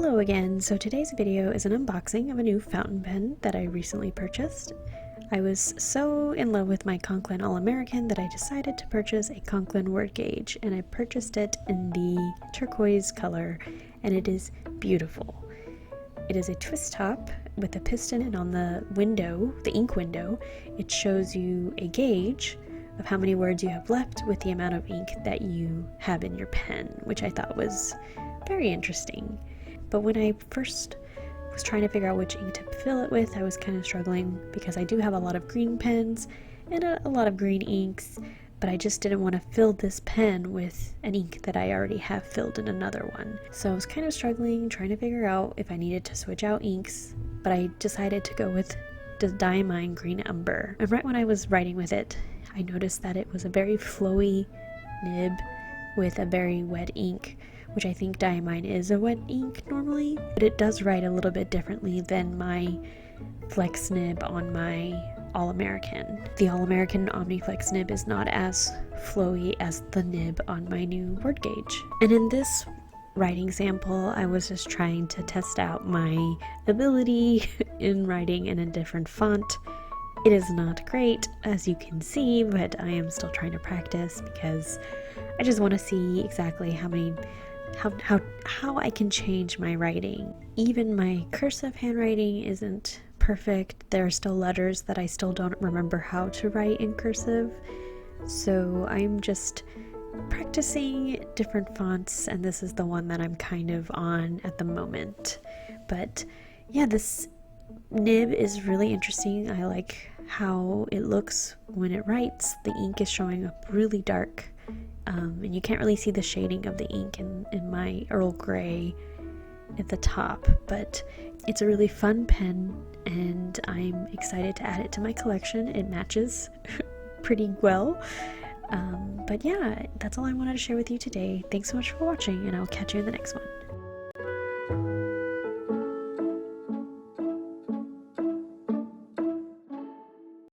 Hello again. So today's video is an unboxing of a new fountain pen that I recently purchased. I was so in love with my Conklin All American that I decided to purchase a Conklin word gauge, and I purchased it in the turquoise color, and it is beautiful. It is a twist top with a piston, and on the window, the ink window, it shows you a gauge of how many words you have left with the amount of ink that you have in your pen, which I thought was very interesting. But when I first was trying to figure out which ink to fill it with, I was kind of struggling because I do have a lot of green pens and a lot of green inks, but I just didn't want to fill this pen with an ink that I already have filled in another one. So I was kind of struggling, trying to figure out if I needed to switch out inks, but I decided to go with the Diamine Green Umber. And right when I was writing with it, I noticed that it was a very flowy nib with a very wet ink, which I think Diamine is a wet ink normally, but it does write a little bit differently than my flex nib on my All American. The All American omniflex nib is not as flowy as the nib on my new word gauge. And in this writing sample, I was just trying to test out my ability in writing in a different font. It is not great, as you can see, but I am still trying to practice because I just want to see exactly how I can change my writing. Even my cursive handwriting isn't perfect. There are still letters that I still don't remember how to write in cursive. So I'm just practicing different fonts, and this is the one that I'm kind of on at the moment. But yeah, this nib is really interesting. I like how it looks when it writes. The ink is showing up really dark, and you can't really see the shading of the ink in my Earl Grey at the top, but it's a really fun pen and I'm excited to add it to my collection. It matches pretty well. But yeah, that's all I wanted to share with you today. Thanks so much for watching, and I'll catch you in the next one.